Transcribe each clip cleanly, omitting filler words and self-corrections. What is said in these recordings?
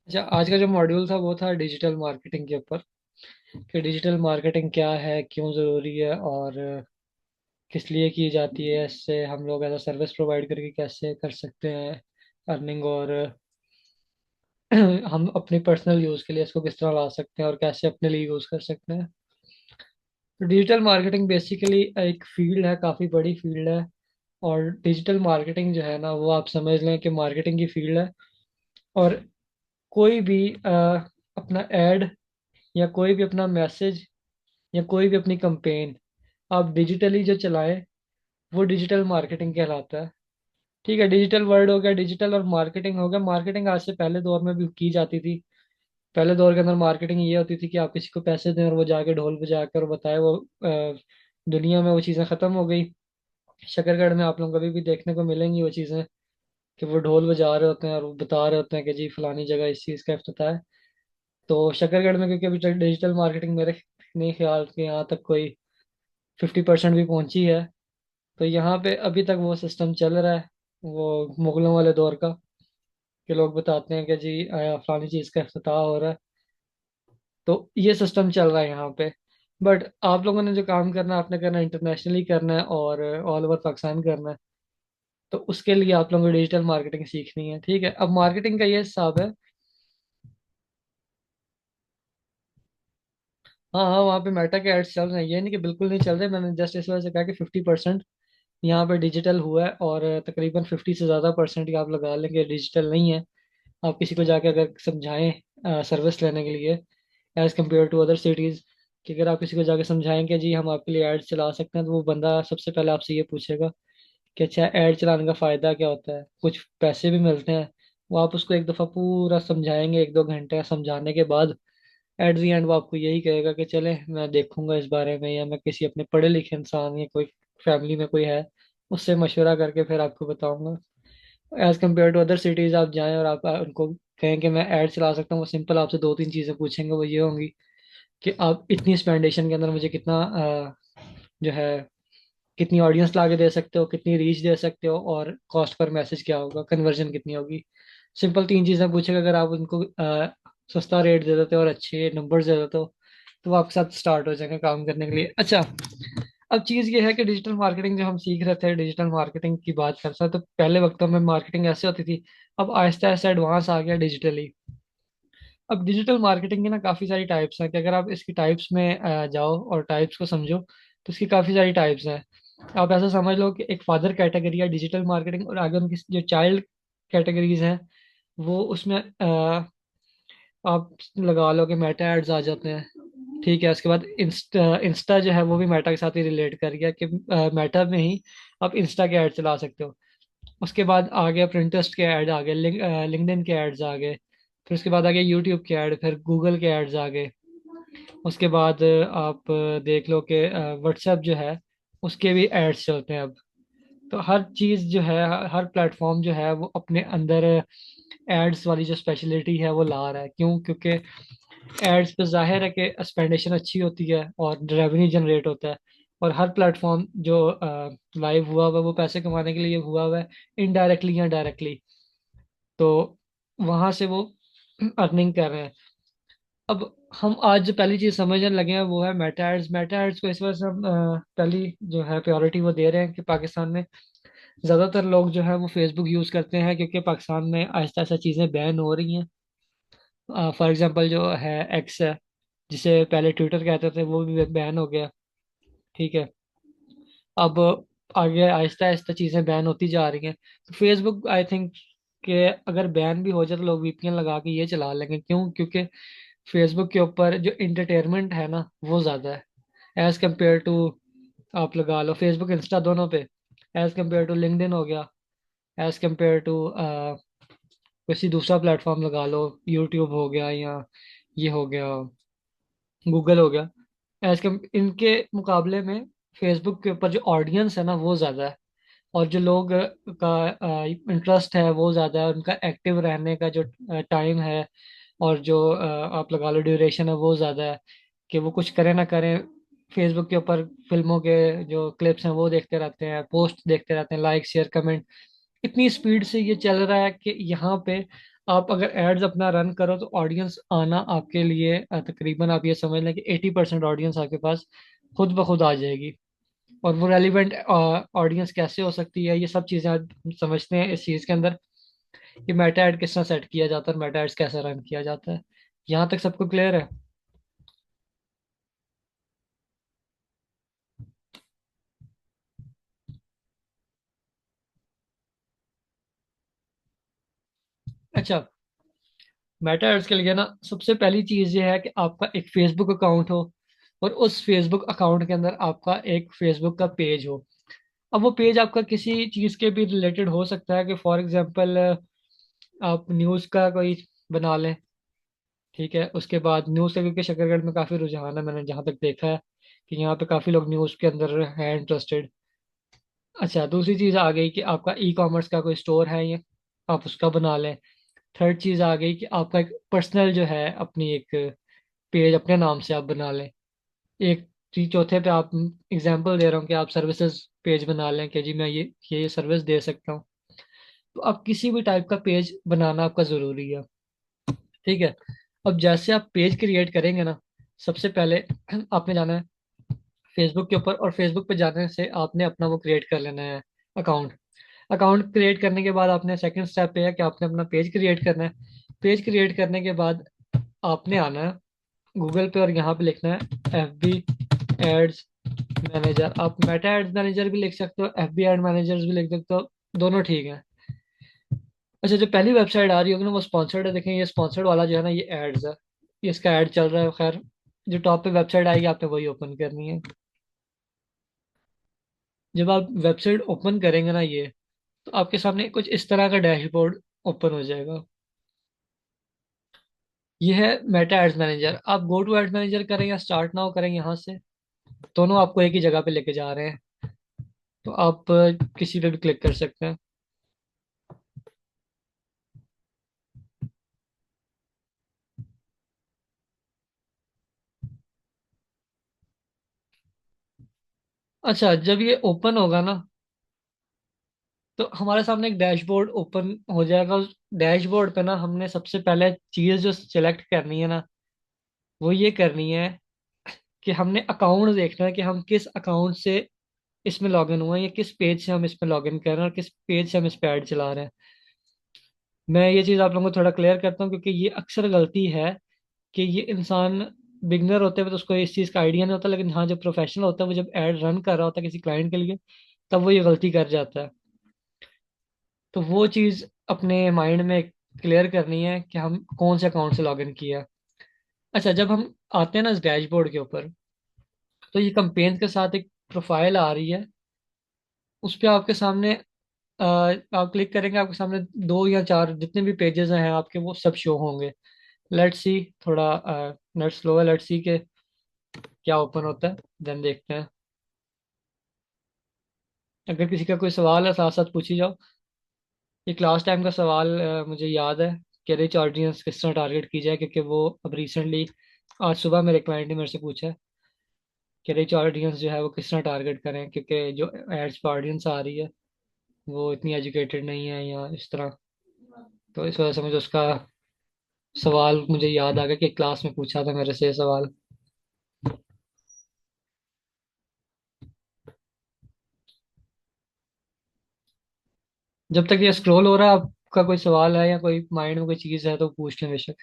अच्छा, आज का जो मॉड्यूल था वो था डिजिटल मार्केटिंग के ऊपर कि डिजिटल मार्केटिंग क्या है, क्यों ज़रूरी है और किस लिए की जाती है। इससे हम लोग एज अ सर्विस प्रोवाइड करके कैसे कर सकते हैं अर्निंग, और हम अपनी पर्सनल यूज़ के लिए इसको किस तरह ला सकते हैं और कैसे अपने लिए यूज़ कर सकते हैं। तो डिजिटल मार्केटिंग बेसिकली एक फील्ड है, काफ़ी बड़ी फील्ड है। और डिजिटल मार्केटिंग जो है ना, वो आप समझ लें कि मार्केटिंग की फील्ड है। और कोई भी अपना एड या कोई भी अपना मैसेज या कोई भी अपनी कंपेन आप डिजिटली जो चलाएं, वो डिजिटल मार्केटिंग कहलाता है। ठीक है, डिजिटल वर्ड हो गया, डिजिटल और मार्केटिंग हो गया। मार्केटिंग आज से पहले दौर में भी की जाती थी। पहले दौर के अंदर मार्केटिंग ये होती थी कि आप किसी को पैसे दें और वो जाके ढोल बजा कर बताए। वो दुनिया में वो चीज़ें ख़त्म हो गई। शकरगढ़ में आप लोग कभी भी देखने को मिलेंगी वो चीज़ें कि वो ढोल बजा रहे होते हैं और वो बता रहे होते हैं कि जी फलानी जगह इस चीज़ का इफ्तिताह है। तो शकरगढ़ में क्योंकि अभी तक डिजिटल मार्केटिंग मेरे नहीं ख्याल के यहाँ तक कोई 50% भी पहुंची है। तो यहाँ पे अभी तक वो सिस्टम चल रहा है, वो मुगलों वाले दौर का, कि लोग बताते हैं कि जी फलानी चीज़ का इफ्तिताह हो रहा है। तो ये सिस्टम चल रहा है यहाँ पे। बट आप लोगों ने जो काम करना है, आपने करना है इंटरनेशनली करना है और ऑल ओवर पाकिस्तान करना है। तो उसके लिए आप लोगों को डिजिटल मार्केटिंग सीखनी है। ठीक है, अब मार्केटिंग का ये हिसाब है। हाँ हाँ, वहाँ पे मेटा के एड्स चल रहे हैं, ये नहीं कि बिल्कुल नहीं चल रहे। मैंने जस्ट इस वजह से कहा कि 50% यहाँ पे डिजिटल हुआ है और तकरीबन 50 से ज़्यादा परसेंट आप लगा लेंगे डिजिटल नहीं है। आप किसी को जाके अगर समझाएं सर्विस लेने के लिए, as compare to other cities, कि अगर आप किसी को जाके समझाएं कि जी हम आपके लिए ऐड चला सकते हैं, तो वो बंदा सबसे पहले आपसे ये पूछेगा कि अच्छा, ऐड चलाने का फ़ायदा क्या होता है, कुछ पैसे भी मिलते हैं। वो आप उसको एक दफ़ा पूरा समझाएंगे, एक दो घंटे समझाने के बाद एट दी एंड वो आपको यही कहेगा कि चले मैं देखूंगा इस बारे में, या मैं किसी अपने पढ़े लिखे इंसान या कोई फैमिली में कोई है उससे मशवरा करके फिर आपको बताऊंगा। As compare to other cities आप जाएं और आप उनको कहें कि मैं ऐड चला सकता हूँ, वो सिंपल आपसे दो तीन चीज़ें पूछेंगे। वो ये होंगी कि आप इतनी स्पेंडेशन के अंदर मुझे कितना जो है कितनी ऑडियंस ला के दे सकते हो, कितनी रीच दे सकते हो, और कॉस्ट पर मैसेज क्या होगा, कन्वर्जन कितनी होगी। सिंपल तीन चीज़ें पूछेगा। अगर आप उनको सस्ता रेट दे देते हो और अच्छे नंबर दे देते हो, तो वो आपके साथ स्टार्ट हो जाएंगे काम करने के लिए। अच्छा, अब चीज़ ये है कि डिजिटल मार्केटिंग जो हम सीख रहे थे, डिजिटल मार्केटिंग की बात करते हैं, तो पहले वक्तों में मार्केटिंग ऐसे होती थी। अब आहिस्ता आहिस्ता एडवांस आ गया डिजिटली। अब डिजिटल मार्केटिंग की ना काफ़ी सारी टाइप्स हैं, कि अगर आप इसकी टाइप्स में जाओ और टाइप्स को समझो, तो इसकी काफ़ी सारी टाइप्स हैं। आप ऐसा समझ लो कि एक फादर कैटेगरी है डिजिटल मार्केटिंग, और आगे उनकी जो चाइल्ड कैटेगरीज हैं वो उसमें आप लगा लो कि मेटा एड्स आ जाते हैं। ठीक है, उसके बाद इंस्टा इंस्टा जो है वो भी मेटा के साथ ही रिलेट कर गया कि मेटा में ही आप इंस्टा के ऐड चला सकते हो। उसके बाद आ गया प्रिंटस्ट के ऐड आ गए, लिंक्डइन के एड्स आ गए। फिर उसके बाद आ गया यूट्यूब के ऐड, फिर गूगल के एड्स आ गए। उसके बाद आप देख लो कि व्हाट्सएप जो है उसके भी एड्स चलते हैं अब। तो हर चीज़ जो है, हर प्लेटफॉर्म जो है वो अपने अंदर एड्स वाली जो स्पेशलिटी है वो ला रहा है। क्यों? क्योंकि एड्स पे जाहिर है कि स्पेंडेशन अच्छी होती है और रेवेन्यू जनरेट होता है। और हर प्लेटफॉर्म जो लाइव हुआ हुआ है वो पैसे कमाने के लिए हुआ हुआ है, इनडायरेक्टली या डायरेक्टली। तो वहां से वो अर्निंग कर रहे हैं। अब हम आज जो पहली चीज समझने लगे हैं वो है मेटा एड्स। मेटा एड्स को इस वजह से हम पहली जो है प्रायोरिटी वो दे रहे हैं कि पाकिस्तान में ज्यादातर लोग जो है वो फेसबुक यूज करते हैं, क्योंकि पाकिस्तान में आहिस्ता आहिस्ता चीजें बैन हो रही हैं। फॉर एग्जांपल जो है एक्स है, जिसे पहले ट्विटर कहते थे, वो भी बैन हो गया। ठीक है, अब आगे आहिस्ता आहिस्ता चीजें बैन होती जा रही हैं। तो फेसबुक आई थिंक कि अगर बैन भी हो जाए तो लोग वीपीएन लगा के ये चला लेंगे। क्यों? क्योंकि फेसबुक के ऊपर जो इंटरटेनमेंट है ना वो ज्यादा है एज कम्पेयर टू, आप लगा लो फेसबुक इंस्टा दोनों पे, एज कम्पेयर टू लिंक्डइन हो गया, एज कम्पेयर टू किसी दूसरा प्लेटफॉर्म लगा लो, यूट्यूब हो गया या ये हो गया, गूगल हो गया। एज कम इनके मुकाबले में फेसबुक के ऊपर जो ऑडियंस है ना वो ज़्यादा है। और जो लोग का इंटरेस्ट है वो ज़्यादा है, उनका एक्टिव रहने का जो टाइम है और जो आप लगा लो ड्यूरेशन है वो ज़्यादा है। कि वो कुछ करें ना करें, फेसबुक के ऊपर फिल्मों के जो क्लिप्स हैं वो देखते रहते हैं, पोस्ट देखते रहते हैं, लाइक शेयर कमेंट। इतनी स्पीड से ये चल रहा है कि यहाँ पे आप अगर एड्स अपना रन करो तो ऑडियंस आना आपके लिए तकरीबन आप ये समझ लें कि 80% ऑडियंस आपके पास खुद ब खुद आ जाएगी। और वो रेलिवेंट ऑडियंस कैसे हो सकती है, ये सब चीज़ें आप समझते हैं इस चीज़ के अंदर कि मेटा एड किस तरह सेट किया जाता है और मेटा एड्स कैसे रन किया जाता है। यहाँ तक सबको क्लियर है? अच्छा, मेटा एड्स के लिए ना सबसे पहली चीज़ ये है कि आपका एक फेसबुक अकाउंट हो, और उस फेसबुक अकाउंट के अंदर आपका एक फेसबुक का पेज हो। अब वो पेज आपका किसी चीज़ के भी रिलेटेड हो सकता है, कि फॉर एग्जांपल आप न्यूज़ का कोई बना लें। ठीक है, उसके बाद न्यूज़ का, क्योंकि शकरगढ़ में काफ़ी रुझान है, मैंने जहाँ तक देखा है कि यहाँ पे काफ़ी लोग न्यूज़ के अंदर है इंटरेस्टेड। अच्छा, दूसरी चीज़ आ गई कि आपका ई कॉमर्स का कोई स्टोर है, ये आप उसका बना लें। थर्ड चीज़ आ गई कि आपका एक पर्सनल जो है अपनी एक पेज अपने नाम से आप बना लें। एक चीज चौथे पे आप, एग्जांपल दे रहा हूँ कि आप सर्विसेज पेज बना लें कि जी मैं ये सर्विस दे सकता हूँ। तो आप किसी भी टाइप का पेज बनाना आपका ज़रूरी है। ठीक है, अब जैसे आप पेज क्रिएट करेंगे ना, सबसे पहले आपने जाना है फेसबुक के ऊपर, और फेसबुक पे जाने से आपने अपना वो क्रिएट कर लेना है अकाउंट। अकाउंट क्रिएट करने के बाद आपने सेकंड स्टेप पे है कि आपने अपना पेज क्रिएट करना है। पेज क्रिएट करने के बाद आपने आना है गूगल पे और यहाँ पे लिखना है एफ बी एड्स मैनेजर। आप मेटा एड्स मैनेजर भी लिख सकते हो, एफ बी एड मैनेजर्स भी लिख सकते हो, दोनों ठीक है। अच्छा, जो पहली वेबसाइट आ रही होगी ना वो स्पॉन्सर्ड है, देखें ये स्पॉन्सर्ड वाला जो है ना ये एड्स है, ये इसका ऐड चल रहा है। खैर, जो टॉप पे वेबसाइट आएगी आपने वही ओपन करनी है। जब आप वेबसाइट ओपन करेंगे ना ये, तो आपके सामने कुछ इस तरह का डैशबोर्ड ओपन हो जाएगा। ये है मेटा एड्स मैनेजर। आप गो टू एड्स मैनेजर करें या स्टार्ट नाउ करें, यहाँ से दोनों आपको एक ही जगह पे लेके जा रहे हैं। तो आप किसी पे भी क्लिक कर सकते हैं। अच्छा, जब ये ओपन होगा ना, तो हमारे सामने एक डैशबोर्ड ओपन हो जाएगा। उस डैशबोर्ड पे ना हमने सबसे पहले चीज़ जो सिलेक्ट करनी है ना, वो ये करनी है कि हमने अकाउंट देखना है कि हम किस अकाउंट से इसमें लॉगिन हुए हैं, या किस पेज से हम इसमें लॉगिन कर रहे हैं, और किस पेज से हम इस पे ऐड चला रहे हैं। मैं ये चीज़ आप लोगों को थोड़ा क्लियर करता हूँ, क्योंकि ये अक्सर गलती है कि ये इंसान बिगनर होते हुए तो उसको इस चीज़ का आइडिया नहीं होता, लेकिन हाँ जो प्रोफेशनल होता है वो जब एड रन कर रहा होता है किसी क्लाइंट के लिए, तब वो ये गलती कर जाता है। तो वो चीज़ अपने माइंड में क्लियर करनी है कि हम कौन से अकाउंट से लॉगिन किया। अच्छा, जब हम आते हैं ना इस डैशबोर्ड के ऊपर, तो ये कंपेन के साथ एक प्रोफाइल आ रही है। उस पर आपके सामने आप क्लिक करेंगे, आपके सामने दो या चार जितने भी पेजेस हैं आपके, वो सब शो होंगे। लेट्स सी, थोड़ा नेट स्लो है, लेट्स सी के क्या ओपन होता है, देन देखते हैं। अगर किसी का कोई सवाल है साथ साथ पूछी जाओ। एक लास्ट टाइम का सवाल मुझे याद है कि रिच ऑडियंस किस तरह टारगेट की जाए, क्योंकि वो अब रिसेंटली आज सुबह मेरे क्लाइंट ने मेरे से पूछा है कि रिच ऑडियंस जो है वो किस तरह टारगेट करें, क्योंकि जो एड्स पर ऑडियंस आ रही है वो इतनी एजुकेटेड नहीं है या इस तरह। तो इस वजह से मुझे उसका सवाल मुझे याद आ गया कि क्लास में पूछा था मेरे से ये सवाल। जब तक ये स्क्रॉल हो रहा है, आपका कोई सवाल है या कोई माइंड में कोई चीज़ है तो पूछ लें बेशक।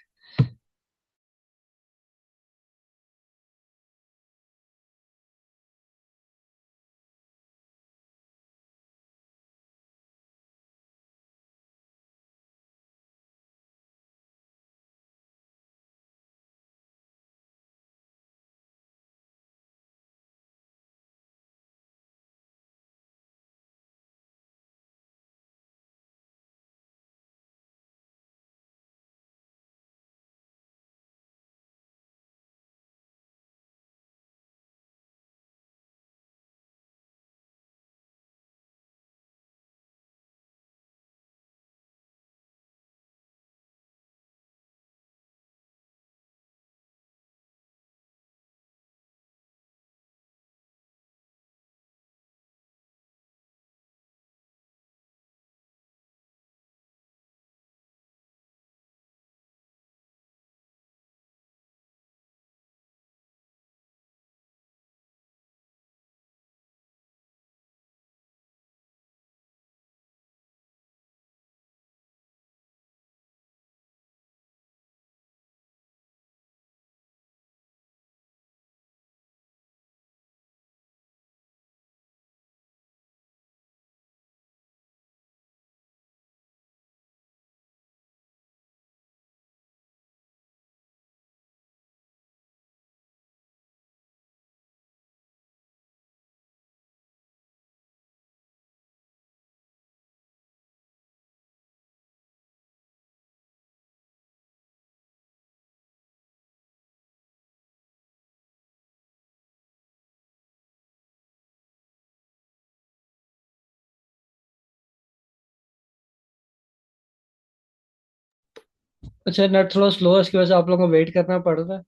अच्छा, नेट थोड़ा स्लो है, इसकी वजह से आप लोगों को वेट करना पड़ रहा है।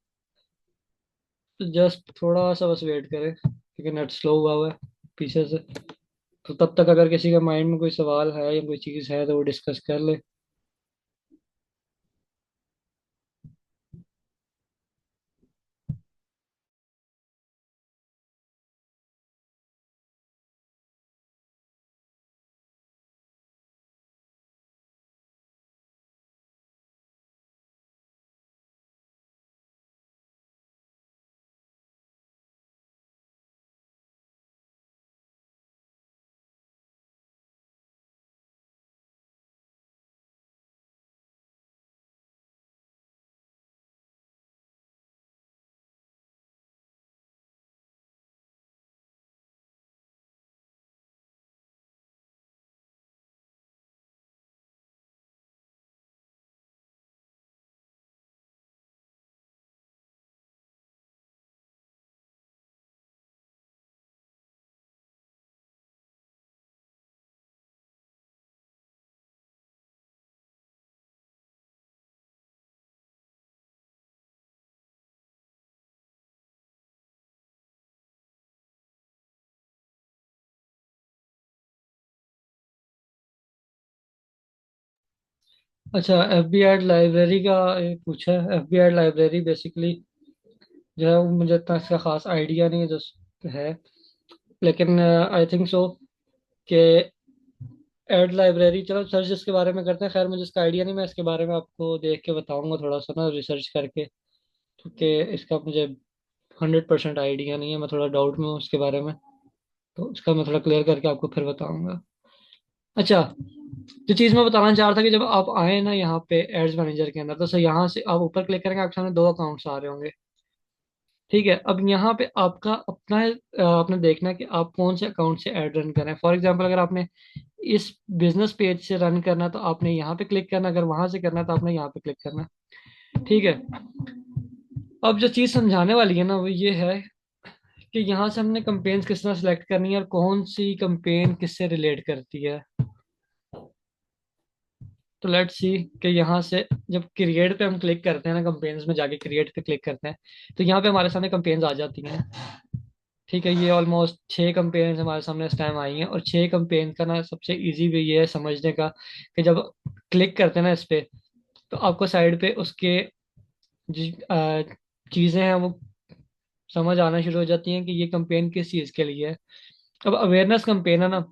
तो जस्ट थोड़ा सा बस वेट करें, क्योंकि नेट स्लो हुआ है पीछे से। तो तब तक अगर किसी के माइंड में कोई सवाल है या कोई चीज़ है तो वो डिस्कस कर ले। अच्छा, एफ बी एड लाइब्रेरी का ये पूछा है। F B ad library basically जो है वो मुझे इतना इसका खास आइडिया नहीं है जो है, लेकिन आई थिंक सो कि एड लाइब्रेरी, चलो सर्च इसके बारे में करते हैं। खैर मुझे इसका आइडिया नहीं, मैं इसके बारे में आपको देख के बताऊंगा थोड़ा सा ना, रिसर्च करके, क्योंकि इसका मुझे 100% आइडिया नहीं है, मैं थोड़ा डाउट में हूँ उसके बारे में। तो इसका मैं थोड़ा क्लियर करके आपको फिर बताऊंगा। अच्छा, जो चीज़ मैं बताना चाह रहा था कि जब आप आए ना यहाँ पे एड्स मैनेजर के अंदर, तो सर यहाँ से आप ऊपर क्लिक करेंगे, आपके सामने दो अकाउंट्स आ रहे होंगे। ठीक है, अब यहाँ पे आपका अपना आपने देखना है कि आप कौन से अकाउंट से ऐड रन कर रहे हैं। फॉर एग्जांपल अगर आपने इस बिजनेस पेज से रन करना है, तो आपने यहाँ पे क्लिक करना, अगर वहां से करना है, तो आपने यहाँ पे क्लिक करना। ठीक है, अब जो चीज़ समझाने वाली है ना वो ये है कि यहाँ से हमने कंपेन्स किस तरह सेलेक्ट करनी है और कौन सी कंपेन किससे रिलेट करती है। तो लेट्स सी कि यहाँ से जब क्रिएट पे हम क्लिक करते हैं ना, कंपेन्स में जाके क्रिएट पे क्लिक करते हैं, तो यहाँ पे हमारे सामने कंपेन्स आ जाती हैं। ठीक है, ये ऑलमोस्ट 6 कंपेन्स हमारे सामने इस टाइम आई हैं, और 6 कंपेन का ना सबसे इजी वे ये है समझने का कि जब क्लिक करते हैं ना इस पे, तो आपको साइड पे उसके जो चीज़ें हैं वो समझ आना शुरू हो जाती हैं कि ये कंपेन किस चीज़ के लिए है। अब अवेयरनेस कंपेन है ना,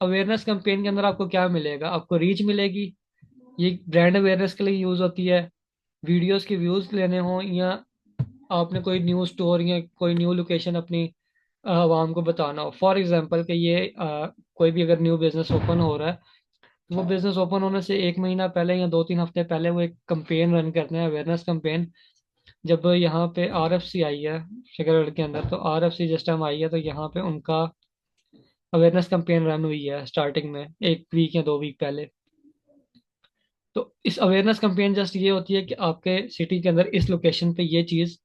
अवेयरनेस कंपेन के अंदर आपको क्या मिलेगा? आपको रीच मिलेगी, ये ब्रांड अवेयरनेस के लिए यूज़ होती है। वीडियोस के व्यूज़ लेने हों, या आपने कोई न्यू स्टोर या कोई न्यू लोकेशन अपनी आवाम को बताना हो। फॉर एग्जांपल कि ये कोई भी अगर न्यू बिजनेस ओपन हो रहा है, तो वो बिजनेस ओपन होने से 1 महीना पहले या 2-3 हफ्ते पहले वो एक कंपेन रन करते हैं, अवेयरनेस कंपेन। जब यहाँ पे आर एफ सी आई है शकरगढ़ के अंदर, तो आर एफ सी जिस टाइम आई है, तो यहाँ पे उनका अवेयरनेस कंपेन रन हुई है स्टार्टिंग में 1 वीक या 2 वीक पहले। तो इस अवेयरनेस कंपेन जस्ट ये होती है कि आपके सिटी के अंदर इस लोकेशन पे ये चीज़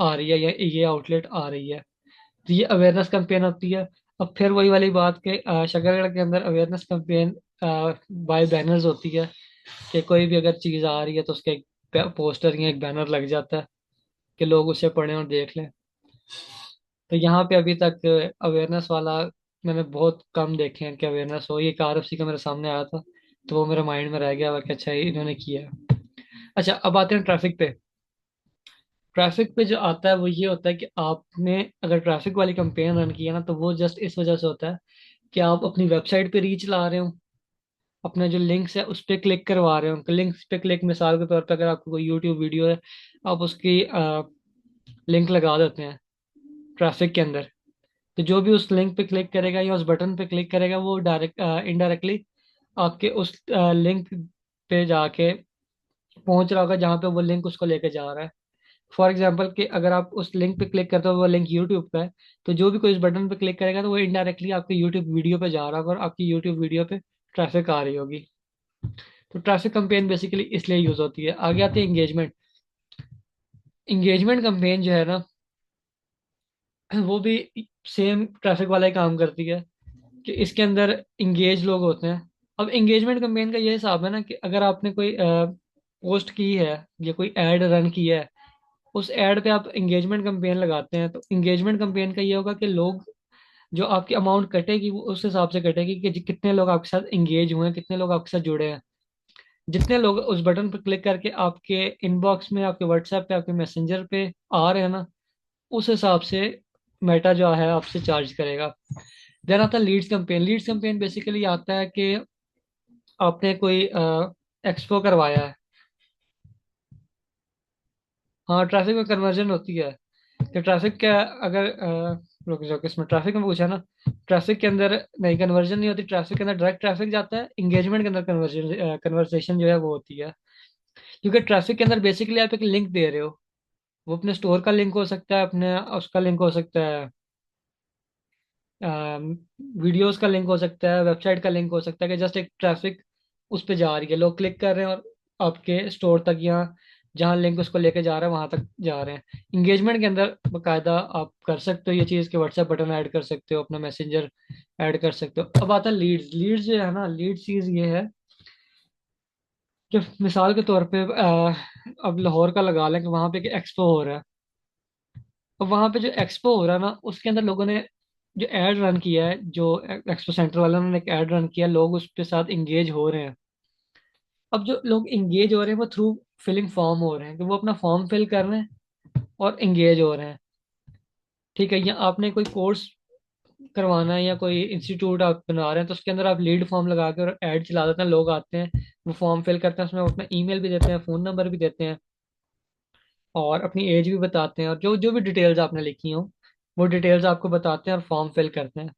आ रही है या ये आउटलेट आ रही है, तो ये अवेयरनेस कैंपेन होती है। अब फिर वही वाली बात के शकरगढ़ के अंदर अवेयरनेस कैंपेन बाय बैनर्स होती है, कि कोई भी अगर चीज़ आ रही है तो उसके एक पोस्टर या एक बैनर लग जाता है कि लोग उसे पढ़ें और देख लें। तो यहाँ पे अभी तक अवेयरनेस वाला मैंने बहुत कम देखे हैं कि अवेयरनेस हो। ये एक आरएफसी का मेरे सामने आया था, तो वो मेरे माइंड में रह गया हुआ कि अच्छा ये इन्होंने किया है। अच्छा, अब आते हैं ट्रैफिक पे। ट्रैफिक पे जो आता है वो ये होता है कि आपने अगर ट्रैफिक वाली कंपेन रन की है ना, तो वो जस्ट इस वजह से होता है कि आप अपनी वेबसाइट पे रीच ला रहे हो, अपने जो लिंक्स है उस पर क्लिक करवा रहे हो। लिंक्स पे क्लिक मिसाल के तौर पे अगर आपको कोई यूट्यूब वीडियो है, आप उसकी लिंक लगा देते हैं ट्रैफिक के अंदर, तो जो भी उस लिंक पे क्लिक करेगा या उस बटन पे क्लिक करेगा, वो डायरेक्ट इनडायरेक्टली आपके उस लिंक पे जाके पहुंच रहा होगा जहाँ पे वो लिंक उसको लेके जा रहा है। फॉर एग्जाम्पल कि अगर आप उस लिंक पे क्लिक करते हो, वो लिंक यूट्यूब पे है, तो जो भी कोई इस बटन पे क्लिक करेगा तो वो इनडायरेक्टली आपके यूट्यूब वीडियो पे जा रहा होगा, और आपकी यूट्यूब वीडियो पे ट्रैफिक आ रही होगी। तो ट्रैफिक कंपेन बेसिकली इसलिए यूज होती है। आगे आती है एंगेजमेंट। एंगेजमेंट कंपेन जो है ना, वो भी सेम ट्रैफिक वाला ही काम करती है, कि इसके अंदर इंगेज लोग होते हैं। अब एंगेजमेंट कंपेन का ये हिसाब है ना कि अगर आपने कोई पोस्ट की है या कोई ऐड रन की है, उस ऐड पे आप इंगेजमेंट कैंपेन लगाते हैं, तो इंगेजमेंट कैंपेन का ये होगा कि लोग, जो आपकी अमाउंट कटेगी वो उस हिसाब से कटेगी कि कितने लोग आपके साथ इंगेज हुए हैं, कितने लोग आपके साथ जुड़े हैं। जितने लोग उस बटन पर क्लिक करके आपके इनबॉक्स में, आपके व्हाट्सएप पे, आपके मैसेंजर पे आ रहे हैं ना, उस हिसाब से मेटा जो है आपसे चार्ज करेगा। देन आता है leads campaign. Leads campaign basically आता है कि आपने कोई एक्सपो करवाया है। हाँ, ट्रैफिक में कन्वर्जन होती है कि ट्रैफिक का, अगर रुक जाओ, किसमें ट्रैफिक में पूछा ना, ट्रैफिक के अंदर नहीं, कन्वर्जन नहीं होती। ट्रैफिक के अंदर डायरेक्ट ट्रैफिक जाता है, इंगेजमेंट के अंदर कन्वर्जन, कन्वर्सेशन जो है वो होती है। क्योंकि ट्रैफिक के अंदर बेसिकली आप एक लिंक दे रहे हो, वो अपने स्टोर का लिंक हो सकता है, अपने उसका लिंक हो सकता है, वीडियोस का लिंक हो सकता है, वेबसाइट का लिंक हो सकता है, कि जस्ट एक ट्रैफिक उस पर जा रही है, लोग क्लिक कर रहे हैं और आपके स्टोर तक या जहाँ लिंक उसको लेके जा रहा है वहां तक जा रहे हैं। इंगेजमेंट के अंदर बकायदा आप कर सकते हो ये चीज़ कि व्हाट्सएप बटन ऐड कर सकते हो, अपना मैसेंजर ऐड कर सकते हो। अब आता है लीड्स। लीड्स जो है ना, लीड चीज़ ये है कि मिसाल के तौर पे अब लाहौर का लगा लें कि वहाँ पे एक्सपो हो रहा है। अब वहाँ पे जो एक्सपो हो रहा है ना, उसके अंदर लोगों ने जो एड रन किया है, जो एक्सपो सेंटर वालों ने एक एड रन किया, लोग उस के साथ इंगेज हो रहे हैं। अब जो लोग इंगेज हो रहे हैं वो थ्रू फिलिंग फॉर्म हो रहे हैं, कि वो अपना फॉर्म फिल कर रहे हैं और इंगेज हो रहे हैं। ठीक है, या आपने कोई कोर्स करवाना है या कोई इंस्टीट्यूट आप बना रहे हैं, तो उसके अंदर आप लीड फॉर्म लगा के और ऐड चला देते हैं, लोग आते हैं, वो फॉर्म फिल करते हैं, उसमें वो अपना ईमेल भी देते हैं, फ़ोन नंबर भी देते हैं, और अपनी एज भी बताते हैं, और जो जो भी डिटेल्स आपने लिखी हो वो डिटेल्स आपको बताते हैं और फॉर्म फिल करते हैं।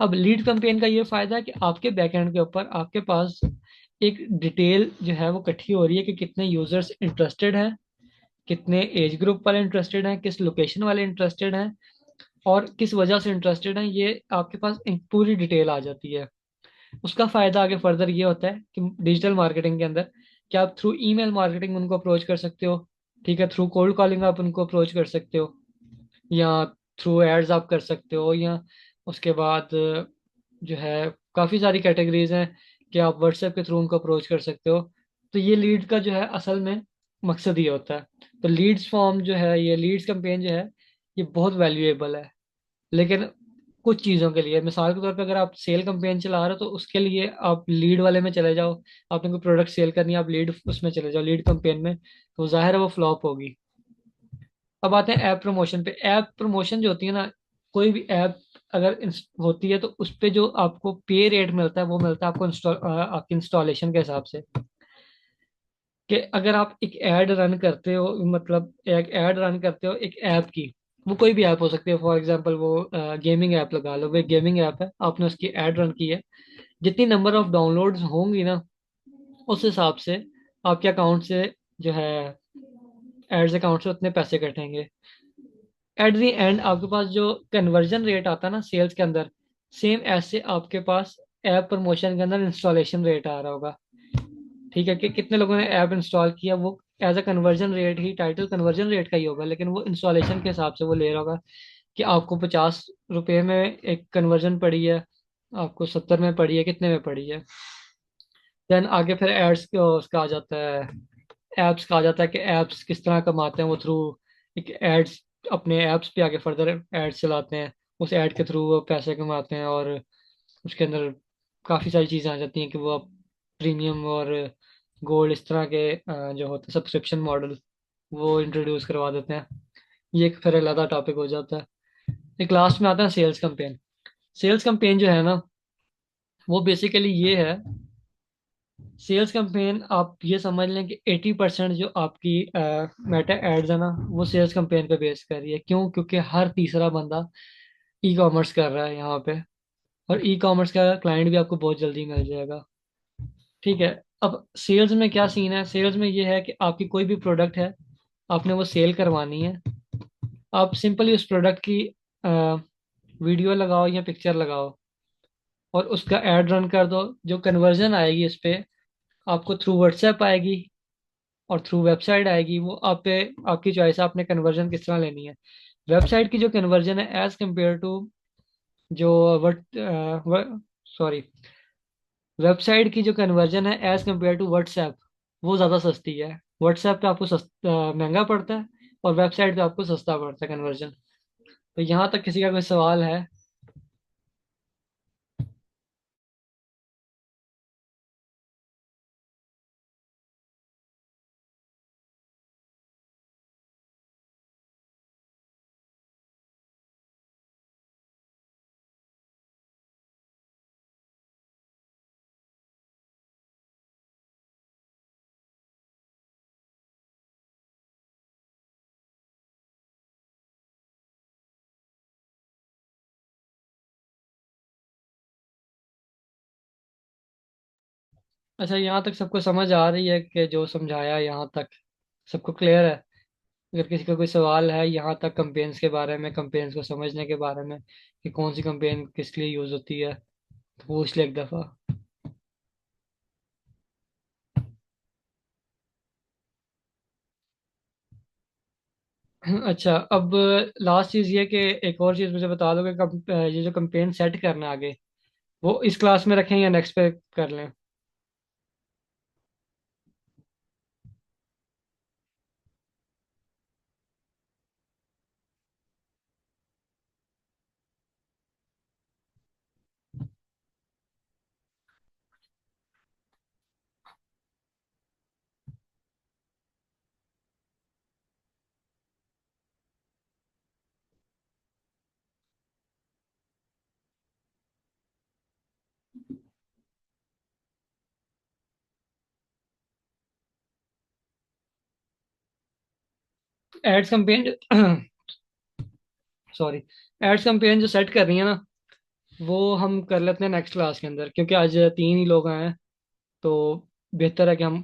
अब लीड कैंपेन का ये फायदा है कि आपके बैकएंड के ऊपर आपके पास एक डिटेल जो है वो इकट्ठी हो रही है कि कितने यूजर्स इंटरेस्टेड हैं, कितने एज ग्रुप वाले इंटरेस्टेड हैं, किस लोकेशन वाले इंटरेस्टेड हैं, और किस वजह से इंटरेस्टेड हैं, ये आपके पास एक पूरी डिटेल आ जाती है। उसका फायदा आगे फर्दर ये होता है कि डिजिटल मार्केटिंग के अंदर, कि आप थ्रू ईमेल मार्केटिंग उनको अप्रोच कर सकते हो। ठीक है, थ्रू कोल्ड कॉलिंग आप उनको अप्रोच कर सकते हो, या थ्रू एड्स आप कर सकते हो, या उसके बाद जो है काफ़ी सारी कैटेगरीज हैं कि आप व्हाट्सएप के थ्रू उनको अप्रोच कर सकते हो। तो ये लीड का जो है असल में मकसद ये होता है। तो लीड्स फॉर्म जो है, ये लीड्स कैंपेन जो है, ये बहुत वैल्यूएबल है। लेकिन कुछ चीज़ों के लिए, मिसाल के तौर पे अगर आप सेल कैंपेन चला रहे हो तो उसके लिए आप लीड वाले में चले जाओ। आपने कोई प्रोडक्ट सेल करनी है, आप लीड उसमें चले जाओ, लीड कैंपेन में, तो जाहिर है वो फ्लॉप होगी। अब आते हैं ऐप प्रमोशन पे। ऐप प्रमोशन जो होती है ना, कोई भी ऐप अगर होती है तो उस पे जो आपको पे रेट मिलता है वो मिलता है आपको आपकी इंस्टॉलेशन के हिसाब से। कि अगर आप एक ऐड रन करते हो, मतलब एक ऐड रन करते हो एक ऐप की, वो कोई भी ऐप हो सकती है, फॉर एग्जांपल वो गेमिंग ऐप लगा लो, वो एक गेमिंग ऐप है, आपने उसकी ऐड रन की है, जितनी नंबर ऑफ डाउनलोड्स होंगी ना, उस हिसाब से आपके अकाउंट से जो है, एड्स अकाउंट से उतने पैसे कटेंगे। एट दी एंड आपके पास जो कन्वर्जन रेट आता है ना सेल्स के अंदर, सेम ऐसे आपके पास ऐप प्रमोशन के अंदर इंस्टॉलेशन रेट आ रहा होगा। ठीक है, कि कितने लोगों ने ऐप इंस्टॉल किया, वो एज अ कन्वर्जन रेट ही, टाइटल कन्वर्जन रेट का ही होगा, लेकिन वो इंस्टॉलेशन के हिसाब से वो ले रहा होगा कि आपको 50 रुपये में एक कन्वर्जन पड़ी है, आपको 70 में पड़ी है, कितने में पड़ी है। देन आगे फिर एड्स उसका आ जाता है, एप्स का आ जाता है कि एप्स किस तरह कमाते हैं वो थ्रू एक एड्स, अपने एप्स पे आगे फर्दर एड्स चलाते हैं, उस ऐड के थ्रू वो पैसे कमाते हैं। और उसके अंदर काफ़ी सारी चीज़ें आ जाती हैं कि वो प्रीमियम और गोल्ड इस तरह के जो होते हैं सब्सक्रिप्शन मॉडल, वो इंट्रोड्यूस करवा देते हैं। ये एक फिर अलग टॉपिक हो जाता है। एक लास्ट में आता है सेल्स कैंपेन। सेल्स कैंपेन जो है ना, वो बेसिकली ये है, सेल्स कैंपेन आप ये समझ लें कि 80% जो आपकी मेटा एड्स है ना, वो सेल्स कैंपेन पे बेस कर रही है। क्यों? क्योंकि हर तीसरा बंदा ई कॉमर्स कर रहा है यहाँ पे, और ई कॉमर्स का क्लाइंट भी आपको बहुत जल्दी मिल जाएगा। ठीक है, अब सेल्स में क्या सीन है, सेल्स में ये है कि आपकी कोई भी प्रोडक्ट है, आपने वो सेल करवानी है, आप सिंपली उस प्रोडक्ट की वीडियो लगाओ या पिक्चर लगाओ और उसका एड रन कर दो। जो कन्वर्जन आएगी इस पे, आपको थ्रू व्हाट्सएप आएगी और थ्रू वेबसाइट आएगी, वो आप पे, आपकी चॉइस है आपने कन्वर्जन किस तरह लेनी है। वेबसाइट की जो कन्वर्जन है एज कम्पेयर टू जो वट सॉरी वेबसाइट की जो कन्वर्जन है एज कम्पेयर टू व्हाट्सएप, वो ज़्यादा सस्ती है। व्हाट्सएप पे आपको महंगा पड़ता है, और वेबसाइट पे आपको सस्ता पड़ता है कन्वर्जन। तो यहाँ तक किसी का कोई सवाल है? अच्छा, यहाँ तक सबको समझ आ रही है कि जो समझाया यहाँ तक सबको क्लियर है? अगर किसी का कोई सवाल है यहाँ तक कंपेन्स के बारे में, कंपेन्स को समझने के बारे में, कि कौन सी कंपेन किस लिए यूज़ होती है, तो पूछ ले एक दफ़ा। अच्छा, अब लास्ट चीज़ ये कि एक और चीज़ मुझे बता दो कि ये जो कंपेन सेट करना है आगे, वो इस क्लास में रखें या नेक्स्ट पे कर लें? Ads campaign sorry, ads campaign जो सेट कर रही है ना, वो हम कर लेते हैं नेक्स्ट क्लास के अंदर, क्योंकि आज तीन ही लोग आए हैं। तो बेहतर है कि हम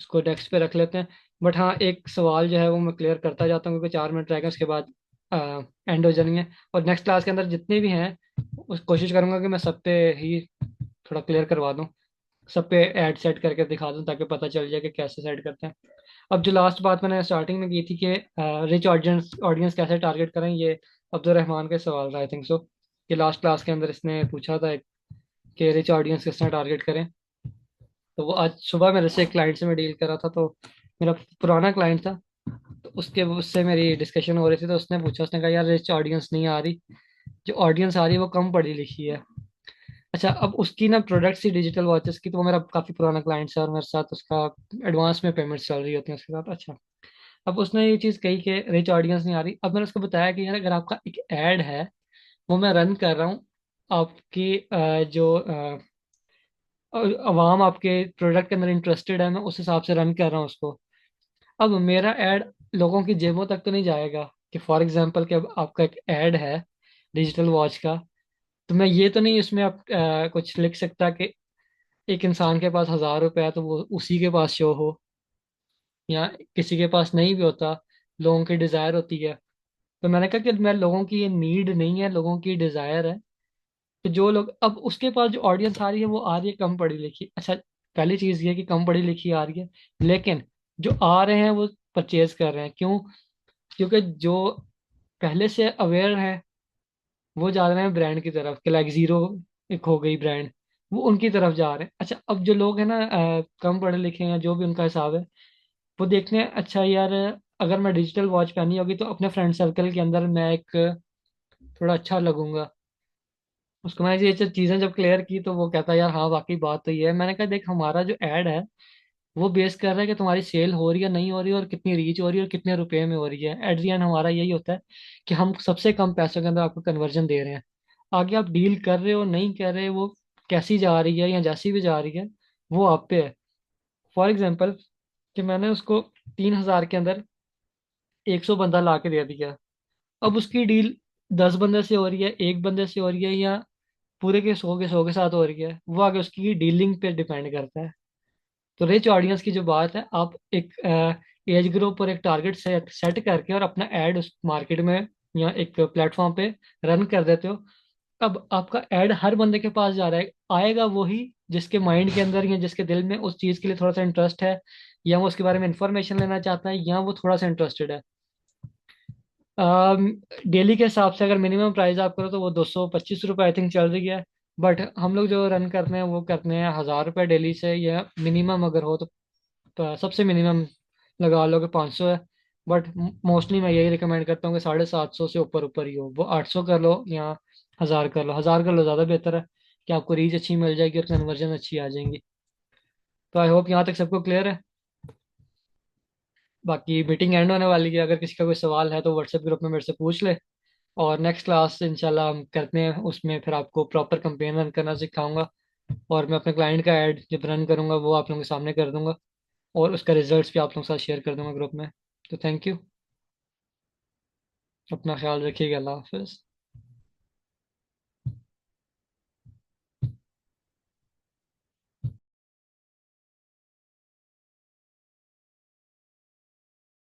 इसको डेस्क पे रख लेते हैं। बट हाँ, एक सवाल जो है वो मैं क्लियर करता जाता हूँ, क्योंकि 4 मिनट रहेगा, उसके बाद एंड हो जाएंगे। और नेक्स्ट क्लास के अंदर जितने भी हैं, उस कोशिश करूंगा कि मैं सब पे ही थोड़ा क्लियर करवा दूँ, सब पे ऐड सेट करके दिखा दूँ, ताकि पता चल जाए कि कैसे सेट करते हैं। अब जो लास्ट बात मैंने स्टार्टिंग में की थी कि रिच ऑडियंस ऑडियंस कैसे टारगेट करें, ये अब्दुल रहमान का सवाल था, आई थिंक सो। कि लास्ट क्लास के अंदर इसने पूछा था कि रिच ऑडियंस किस तरह टारगेट करें। तो वो आज सुबह मेरे से एक क्लाइंट से मैं डील कर रहा था, तो मेरा पुराना क्लाइंट था। तो उससे मेरी डिस्कशन हो रही थी, तो उसने पूछा, उसने कहा यार रिच ऑडियंस नहीं आ रही, जो ऑडियंस आ रही है वो कम पढ़ी लिखी है। अच्छा, अब उसकी ना प्रोडक्ट्स ही डिजिटल वॉचेस की, तो वो मेरा काफ़ी पुराना क्लाइंट है, और मेरे साथ उसका एडवांस में पेमेंट्स चल रही होती हैं उसके साथ। अच्छा, अब उसने ये चीज़ कही कि रिच ऑडियंस नहीं आ रही। अब मैंने उसको बताया कि यार, अगर आपका एक ऐड है, वो मैं रन कर रहा हूँ, आपकी जो अवाम आपके प्रोडक्ट के अंदर इंटरेस्टेड है, मैं उस हिसाब से रन कर रहा हूँ उसको। अब मेरा ऐड लोगों की जेबों तक तो नहीं जाएगा। कि फॉर एग्जांपल कि अब आपका एक ऐड है डिजिटल वॉच का, तो मैं ये तो नहीं इसमें आप कुछ लिख सकता कि एक इंसान के पास 1,000 रुपए है तो वो उसी के पास शो हो, या किसी के पास नहीं भी होता, लोगों की डिजायर होती है। तो मैंने कहा कि मैं लोगों की ये नीड नहीं है, लोगों की डिजायर है। तो जो लोग, अब उसके पास जो ऑडियंस आ रही है वो आ रही है कम पढ़ी लिखी। अच्छा, पहली चीज ये कि कम पढ़ी लिखी आ रही है, लेकिन जो आ रहे हैं वो परचेज कर रहे हैं। क्यों? क्योंकि जो पहले से अवेयर है, वो जा रहे हैं ब्रांड की तरफ, कि लाइक जीरो एक हो गई ब्रांड, वो उनकी तरफ जा रहे हैं। अच्छा, अब जो लोग हैं ना कम पढ़े लिखे हैं, जो भी उनका हिसाब है, वो देखते हैं अच्छा यार, अगर मैं डिजिटल वॉच पहनी होगी तो अपने फ्रेंड सर्कल के अंदर मैं एक थोड़ा अच्छा लगूंगा। उसको मैंने ये सब चीजें जब क्लियर की, तो वो कहता है यार हाँ, वाकई बात तो ये है। मैंने कहा देख, हमारा जो ऐड है वो बेस कर रहा है कि तुम्हारी सेल हो रही है नहीं हो रही है, और कितनी रीच हो रही है, और कितने रुपए में हो रही है। एट द एंड हमारा यही होता है कि हम सबसे कम पैसों के अंदर आपको कन्वर्जन दे रहे हैं। आगे आप डील कर रहे हो नहीं कर रहे, वो कैसी जा रही है या जैसी भी जा रही है, वो आप पे है। फॉर एग्जाम्पल, कि मैंने उसको 3,000 के अंदर 100 बंदा ला के दे दिया। अब उसकी डील 10 बंदे से हो रही है, एक बंदे से हो रही है, या पूरे के 100 के साथ हो रही है, वो आगे उसकी डीलिंग पे डिपेंड करता है। तो रिच ऑडियंस की जो बात है, आप एक एज ग्रुप और एक टारगेट सेट सेट करके और अपना ऐड उस मार्केट में या एक प्लेटफॉर्म पे रन कर देते हो। अब आपका ऐड हर बंदे के पास जा रहा है, आएगा वही जिसके माइंड के अंदर या जिसके दिल में उस चीज़ के लिए थोड़ा सा इंटरेस्ट है, या वो उसके बारे में इंफॉर्मेशन लेना चाहता है, या वो थोड़ा सा इंटरेस्टेड है। डेली के हिसाब से अगर मिनिमम प्राइस आप करो तो वो 225 रुपये आई थिंक चल रही है। बट हम लोग जो रन करते हैं वो करते हैं 1,000 रुपये डेली से, या मिनिमम अगर हो तो सबसे मिनिमम लगा लो कि 500 है। बट मोस्टली मैं यही रिकमेंड करता हूँ कि 750 से ऊपर ऊपर ही हो, वो 800 कर लो या 1000 कर लो, 1000 कर लो ज़्यादा बेहतर है कि आपको रीच अच्छी मिल जाएगी और कन्वर्जन अच्छी आ जाएंगी। तो आई होप यहाँ तक सबको क्लियर है। बाकी मीटिंग एंड होने वाली है, अगर किसी का कोई सवाल है तो व्हाट्सएप ग्रुप में मेरे से पूछ ले। और नेक्स्ट क्लास इंशाल्लाह हम करते हैं, उसमें फिर आपको प्रॉपर कंपेन रन करना सिखाऊंगा। और मैं अपने क्लाइंट का ऐड जब रन करूंगा वो आप लोगों के सामने कर दूंगा, और उसका रिजल्ट्स भी आप लोगों के साथ शेयर कर दूंगा ग्रुप में। तो थैंक यू। अपना ख्याल रखिएगा। अल्लाह हाफिज़।